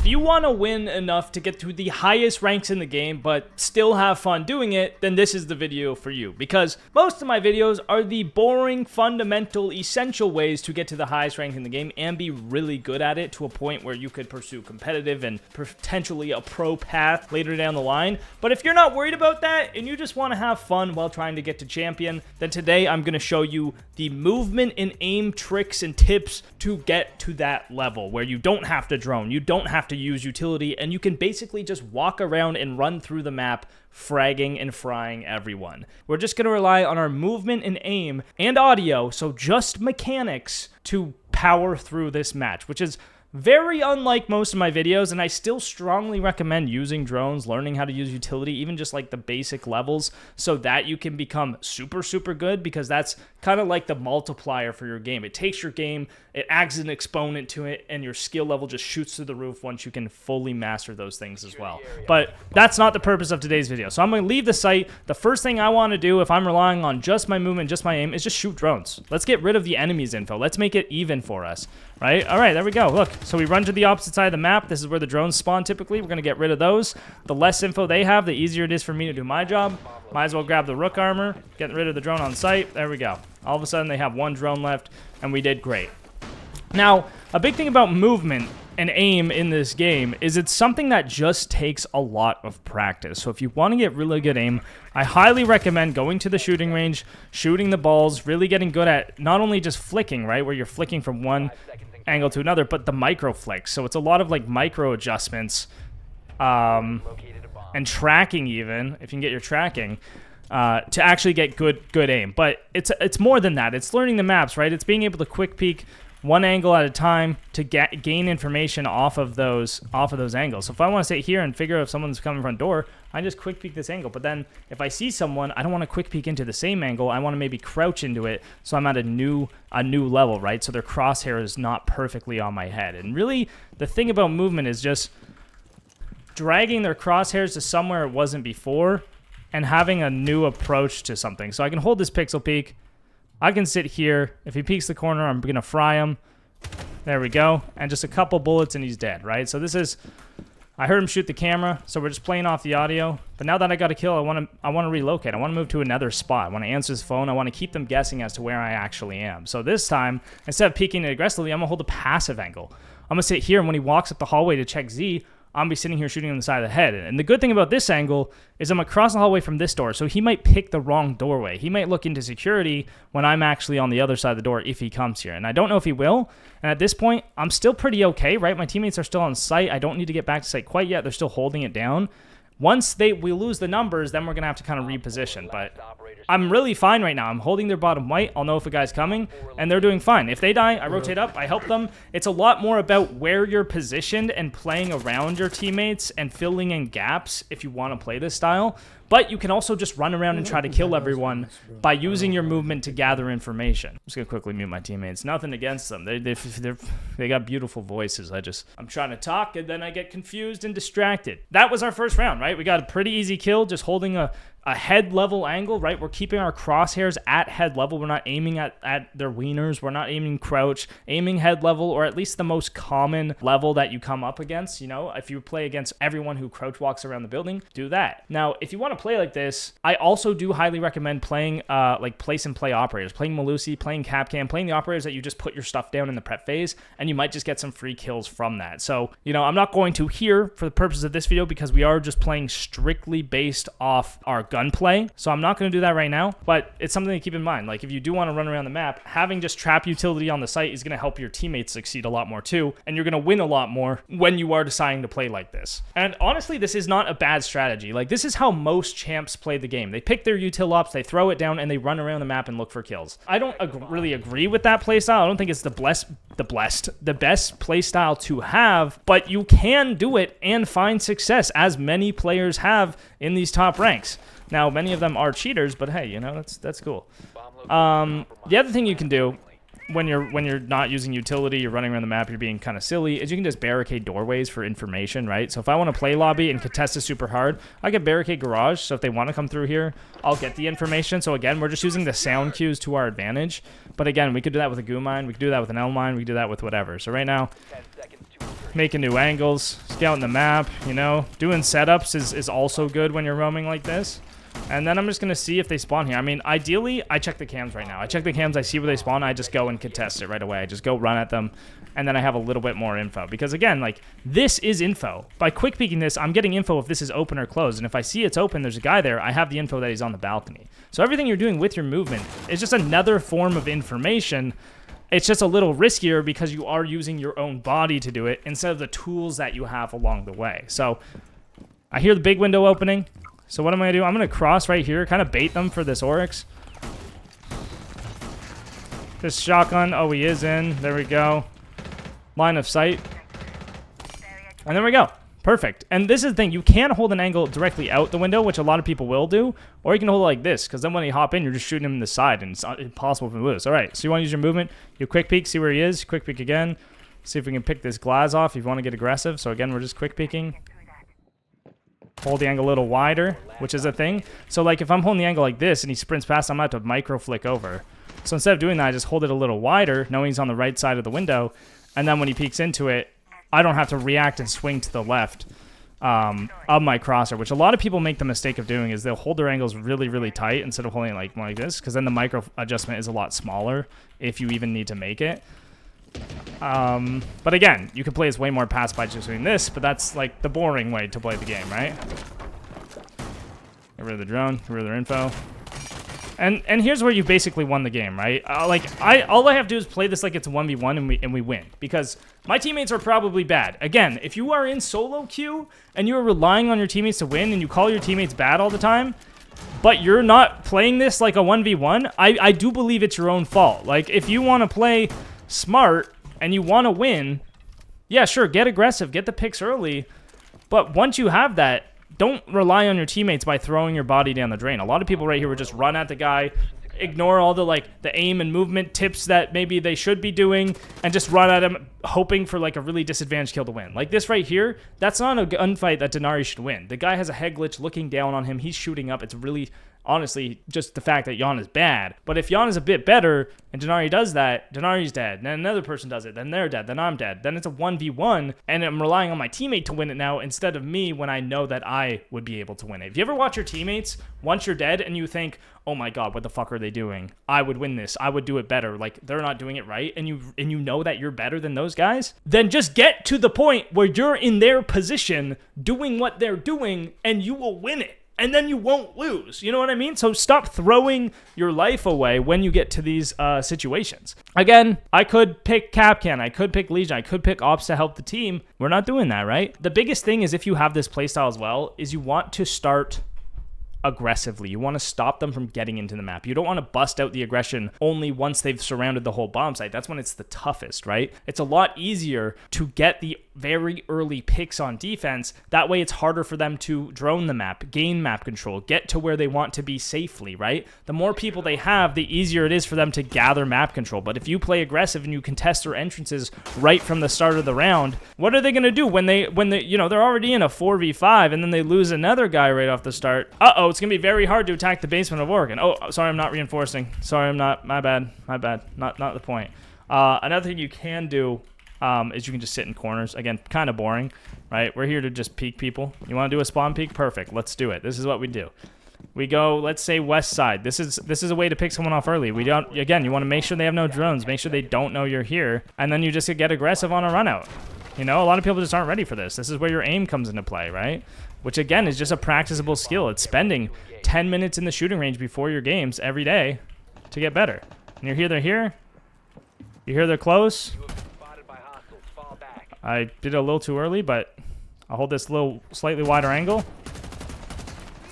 If you want to win enough to get to the highest ranks in the game, but still have fun doing it, then this is the video for you. Because most of my videos are the boring, fundamental, essential ways to get to the highest rank in the game and be really good at it to a point where you could pursue competitive and potentially a pro path later down the line. But if you're not worried about that and you just want to have fun while trying to get to champion, then today I'm going to show you the movement and aim tricks and tips to get to that level where you don't have to drone, you don't have to use utility, and you can basically just walk around and run through the map fragging and frying everyone. We're just going to rely on our movement and aim and audio, so just mechanics, to power through this match, which is very unlike most of my videos, and I still strongly recommend using drones, learning how to use utility, even just like the basic levels, so that you can become super, super good, because that's kind of like the multiplier for your game. It takes your game, it adds an exponent to it, and your skill level just shoots through the roof once you can fully master those things as well. But that's not the purpose of today's video. So I'm going to leave the site. The first thing I want to do, if I'm relying on just my movement, just my aim, is just shoot drones. Let's get rid of the enemy's info. Let's make it even for us, right? All right, there we go. Look, so we run to the opposite side of the map. This is where the drones spawn typically. We're going to get rid of those. The less info they have, the easier it is for me to do my job. Might as well grab the rook armor, get rid of the drone on site. There we go. All of a sudden, they have one drone left, and we did great. Now, a big thing about movement and aim in this game is it's something that just takes a lot of practice. So if you want to get really good aim, I highly recommend going to the shooting range, shooting the balls, really getting good at not only just flicking, right, where you're flicking from one angle to another, but the micro flicks. So it's a lot of like micro adjustments and tracking, even if you can get your tracking to actually get good aim. But it's more than that. It's learning the maps, right? It's being able to quick peek one angle at a time to gain information off of those angles. So if I want to sit here and figure out if someone's coming front door, I just quick peek this angle. But then if I see someone, I don't want to quick peek into the same angle. I want to maybe crouch into it so I'm at a new level, right? So their crosshair is not perfectly on my head. And really, the thing about movement is just dragging their crosshairs to somewhere it wasn't before and having a new approach to something. So I can hold this pixel peek. I can sit here. If he peeks the corner, I'm going to fry him. There we go. And just a couple bullets and he's dead, right? So this is... I heard him shoot the camera, so we're just playing off the audio. But now that I got a kill, I want to relocate. I want to move to another spot. I want to answer his phone. I want to keep them guessing as to where I actually am. So this time, instead of peeking it aggressively, I'm going to hold a passive angle. I'm going to sit here, and when he walks up the hallway to check Z, I'm be sitting here shooting on the side of the head. And the good thing about this angle is I'm across the hallway from this door, so he might pick the wrong doorway. He might look into security when I'm actually on the other side of the door if he comes here. And I don't know if he will. And at this point, I'm still pretty okay, right? My teammates are still on site. I don't need to get back to site quite yet. They're still holding it down. Once we lose the numbers, then we're going to have to kind of reposition. But I'm really fine right now. I'm holding their bottom white. I'll know if a guy's coming, and they're doing fine. If they die, I rotate up. I help them. It's a lot more about where you're positioned and playing around your teammates and filling in gaps if you want to play this style. But you can also just run around and try to kill everyone by using your movement to gather information. I'm just going to quickly mute my teammates. Nothing against them. They got beautiful voices. I'm trying to talk, and then I get confused and distracted. That was our first round, right? We got a pretty easy kill just holding a head level angle, right? We're keeping our crosshairs at head level. We're not aiming at their wieners. We're not aiming crouch, aiming head level, or at least the most common level that you come up against. You know, if you play against everyone who crouch walks around the building, do that. Now, if you want to play like this, I also do highly recommend playing like place and play operators, playing Malusi, playing Capcam, playing the operators that you just put your stuff down in the prep phase, and you might just get some free kills from that. So, you know, I'm not going to here for the purpose of this video because we are just playing strictly based off our gunplay. So I'm not going to do that right now, but it's something to keep in mind. Like if you do want to run around the map, having just trap utility on the site is going to help your teammates succeed a lot more too, and you're going to win a lot more when you are deciding to play like this. And honestly, this is not a bad strategy. Like this is how most champs play the game. They pick their util ops, they throw it down, and they run around the map and look for kills. I don't really agree with that playstyle. I don't think it's the best playstyle to have, but you can do it and find success, as many players have in these top ranks. Now, many of them are cheaters, but hey, you know, that's cool. The other thing you can do when you're not using utility, you're running around the map, you're being kind of silly, is you can just barricade doorways for information, right? So if I want to play lobby and contest it super hard, I can barricade garage, so if they want to come through here, I'll get the information. So again, we're just using the sound cues to our advantage. But again, we could do that with a goo mine, we could do that with an L mine, we could do that with whatever. So right now, making new angles, scouting the map, you know. Doing setups is also good when you're roaming like this. And then I'm just going to see if they spawn here. I mean, ideally, I check the cams right now. I check the cams, I see where they spawn, I just go and contest it right away. I just go run at them, and then I have a little bit more info. Because again, like, this is info. By quick peeking this, I'm getting info if this is open or closed. And if I see it's open, there's a guy there, I have the info that he's on the balcony. So everything you're doing with your movement is just another form of information. It's just a little riskier because you are using your own body to do it instead of the tools that you have along the way. So I hear the big window opening. So what am I going to do? I'm going to cross right here, kind of bait them for this Oryx. This shotgun. Oh, he is in. There we go. Line of sight. And there we go. Perfect. And this is the thing. You can hold an angle directly out the window, which a lot of people will do. Or you can hold it like this, because then when you hop in, you're just shooting him in the side, and it's impossible to lose. All right, so you want to use your movement. You quick peek, see where he is. Quick peek again. See if we can pick this glass off if you want to get aggressive. So again, we're just quick peeking. Hold the angle a little wider, which is a thing. So like if I'm holding the angle like this and he sprints past, I'm going to have to micro flick over. So instead of doing that, I just hold it a little wider, knowing he's on the right side of the window. And then when he peeks into it, I don't have to react and swing to the left of my crosser, which a lot of people make the mistake of doing is they'll hold their angles really, really tight instead of holding it like more like this, because then the micro adjustment is a lot smaller if you even need to make it. But again, you can play as way more pass by just doing this, but that's like the boring way to play the game, right? Get rid of the drone, get rid of their info. And here's where you basically won the game, right? All I have to do is play this like it's a 1v1 and we win. Because my teammates are probably bad. Again, if you are in solo queue and you are relying on your teammates to win and you call your teammates bad all the time, but you're not playing this like a 1v1, I do believe it's your own fault. Like, if you want to play smart and you want to win, yeah, sure, get aggressive, get the picks early. But once you have that, don't rely on your teammates by throwing your body down the drain. A lot of people right here would just run at the guy, ignore all the the aim and movement tips that maybe they should be doing, and just run at him hoping for like a really disadvantaged kill to win. Like this right here, that's not a gunfight that Denari should win. The guy has a head glitch looking down on him. He's shooting up. It's really, honestly, just the fact that Jan is bad. But if Jan is a bit better and Denari does that, Denari's dead. Then another person does it. Then they're dead. Then I'm dead. Then it's a 1v1, and I'm relying on my teammate to win it now instead of me when I know that I would be able to win it. If you ever watch your teammates, once you're dead and you think, oh my god, what the fuck are they doing? I would win this. I would do it better. Like, they're not doing it right, and you know that you're better than those guys, then just get to the point where you're in their position doing what they're doing, and you will win it. And then you won't lose. You know what I mean? So stop throwing your life away when you get to these situations. Again, I could pick Capcan. I could pick Legion. I could pick Ops to help the team. We're not doing that, right? The biggest thing is if you have this playstyle as well, is you want to start aggressively. You want to stop them from getting into the map. You don't want to bust out the aggression only once they've surrounded the whole bomb site. That's when it's the toughest, right? It's a lot easier to get the very early picks on defense. That way it's harder for them to drone the map, gain map control, get to where they want to be safely, right? The more people they have, the easier it is for them to gather map control. But if you play aggressive and you contest their entrances right from the start of the round, what are they going to do when they you know, they're already in a 4v5 and then they lose another guy right off the start? Uh-oh, it's going to be very hard to attack the basement of Oregon. Oh, sorry, I'm not reinforcing. Sorry, I'm not. My bad. Not the point. Another thing you can do is you can just sit in corners. Again, kind of boring, right? We're here to just peek people. You want to do a spawn peek? Perfect. Let's do it. This is what we do. We go, let's say west side. This is a way to pick someone off early. We don't, again, you want to make sure they have no drones. Make sure they don't know you're here. And then you just get aggressive on a run out. You know, a lot of people just aren't ready for this. This is where your aim comes into play, right? Which, again, is just a practicable skill. It's spending 10 minutes in the shooting range before your games every day to get better. And you hear they're here. You hear they're close. I did it a little too early, but I'll hold this little slightly wider angle.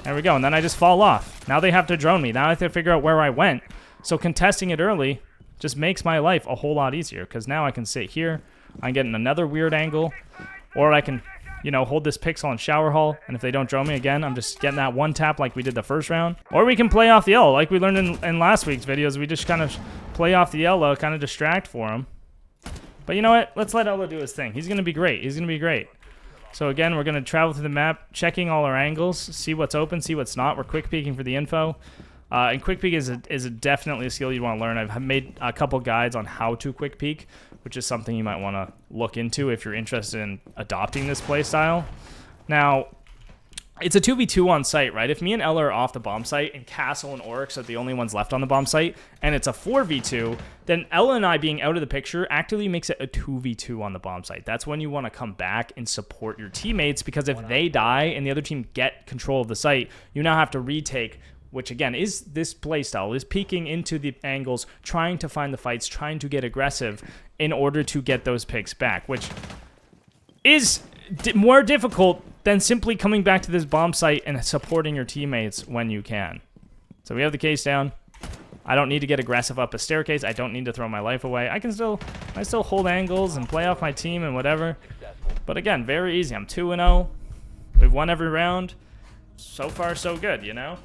There we go. And then I just fall off. Now they have to drone me. Now I have to figure out where I went. So contesting it early just makes my life a whole lot easier, because now I can sit here. I'm getting another weird angle. Or I can, you know, hold this pixel on shower hall, and if they don't drone me again, I'm just getting that one tap like we did the first round. Or we can play off the L, like we learned in last week's videos. We just kind of play off the Ella, kind of distract for him. But you know what? Let's let Ella do his thing. He's going to be great. He's going to be great. So again, we're going to travel through the map, checking all our angles, see what's open, see what's not. We're quick peeking for the info. And quick peek is definitely a skill you want to learn. I've made a couple guides on how to quick peek, which is something you might want to look into if you're interested in adopting this playstyle. Now, it's a 2v2 on site, right? If me and Ella are off the bomb site and Castle and Oryx are the only ones left on the bomb site, and it's a 4v2, then Ella and I being out of the picture actually makes it a 2v2 on the bomb site. That's when you want to come back and support your teammates, because if they die and the other team get control of the site, you now have to retake, which again is this playstyle, is peeking into the angles, trying to find the fights, trying to get aggressive in order to get those picks back, which is more difficult than simply coming back to this bomb site and supporting your teammates when you can. So we have the case down. I don't need to get aggressive up a staircase. I don't need to throw my life away. I still hold angles and play off my team and whatever. But again, very easy. I'm 2-0. We've won every round. So far, so good, you know?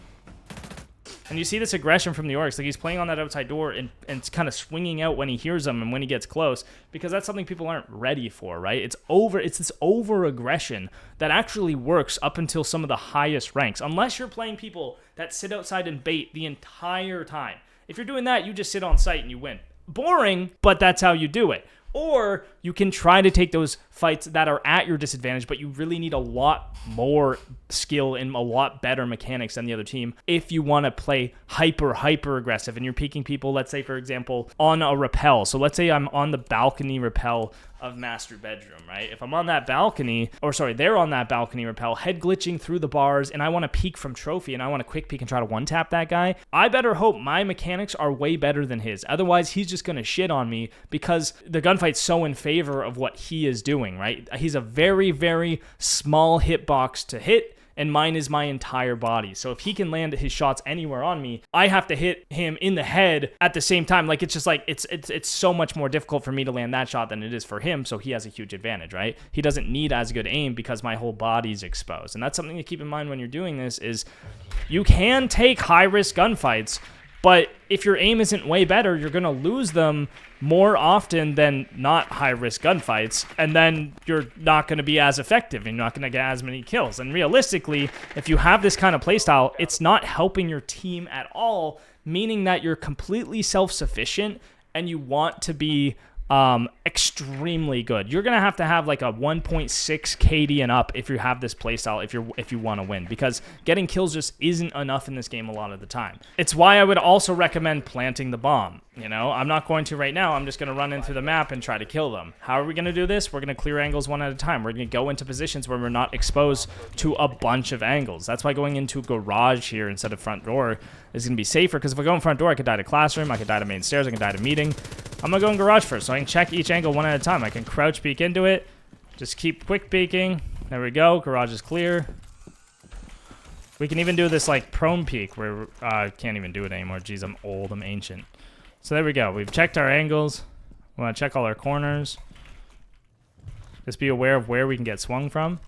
And you see this aggression from the Oryx. Like, he's playing on that outside door and it's kind of swinging out when he hears them and when he gets close, because that's something people aren't ready for, right? It's this over-aggression that actually works up until some of the highest ranks, unless you're playing people that sit outside and bait the entire time. If you're doing that, you just sit on site and you win. Boring, but that's how you do it. Or you can try to take those fights that are at your disadvantage, but you really need a lot more skill and a lot better mechanics than the other team if you want to play hyper aggressive and you're peeking people, let's say, for example, on a rappel. So let's say I'm on the balcony rappel of master bedroom, right? If I'm on that balcony, or sorry, they're on that balcony rappel, head glitching through the bars, and I want to peek from trophy and I want to quick peek and try to one-tap that guy, I better hope my mechanics are way better than his. Otherwise, he's just going to shit on me because the gunfight's so in favor of what he is doing, right? He's a very, very small hitbox to hit, and mine is my entire body. So if he can land his shots anywhere on me, I have to hit him in the head at the same time. Like, it's just like, it's so much more difficult for me to land that shot than it is for him, so he has a huge advantage, right? He doesn't need as good aim because my whole body's exposed. And that's something to keep in mind when you're doing this, is you can take high-risk gunfights, but if your aim isn't way better, you're going to lose them more often than not high-risk gunfights, and then you're not going to be as effective, and you're not going to get as many kills. And realistically, if you have this kind of playstyle, it's not helping your team at all, meaning that you're completely self-sufficient, and you want to be extremely good. You're gonna have to have like a 1.6 KD and up if you have this playstyle, if you want to win, because getting kills just isn't enough in this game a lot of the time. It's why I would also recommend planting the bomb. You know, I'm not going to right now. I'm just going to run into the map and try to kill them. How are we going to do this? We're going to clear angles one at a time. We're going to go into positions where we're not exposed to a bunch of angles. That's why going into garage here instead of front door is going to be safer, because if I go in front door, I could die to classroom, I could die to main stairs, I can die to meeting. I'm going to go in garage first, so I can check each angle one at a time. I can crouch peek into it. Just keep quick peeking. There we go. Garage is clear. We can even do this like prone peek where I can't even do it anymore. Jeez, I'm old, I'm ancient. So there we go. We've checked our angles. We want to check all our corners. Just be aware of where we can get swung from.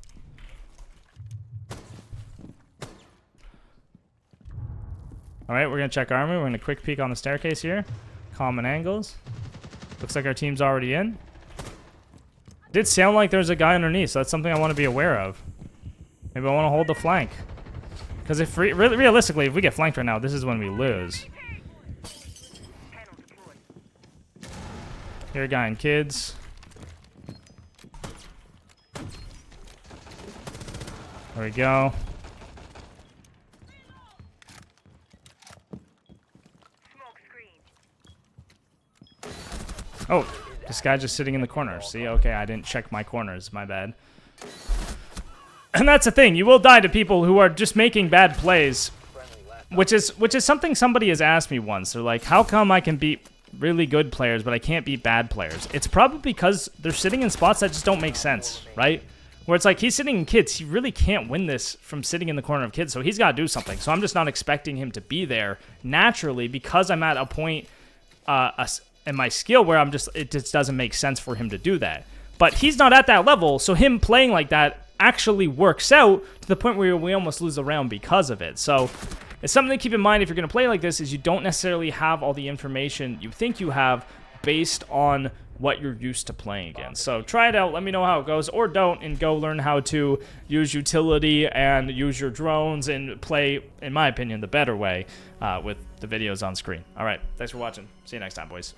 Alright, we're going to check armor. We're going to quick peek on the staircase here. Common angles. Looks like our team's already in. It did sound like there's a guy underneath, so that's something I want to be aware of. Maybe I want to hold the flank. Because if realistically, if we get flanked right now, this is when we lose. Here, guy and kids. There we go. Oh, this guy just sitting in the corner. See, okay, I didn't check my corners. My bad. And that's the thing. You will die to people who are just making bad plays, which is something somebody has asked me once. They're like, how come I can beat really good players, but I can't beat bad players? It's probably because they're sitting in spots that just don't make sense, right? Where it's like, he's sitting in kids. He really can't win this from sitting in the corner of kids, so he's got to do something. So I'm just not expecting him to be there naturally, because I'm at a point in my skill where it just doesn't make sense for him to do that. But he's not at that level, so him playing like that actually works out to the point where we almost lose a round because of it. So it's something to keep in mind if you're going to play like this, is you don't necessarily have all the information you think you have based on what you're used to playing against. So try it out, let me know how it goes, or don't, and go learn how to use utility and use your drones and play, in my opinion, the better way with the videos on screen. All right, thanks for watching. See you next time, boys.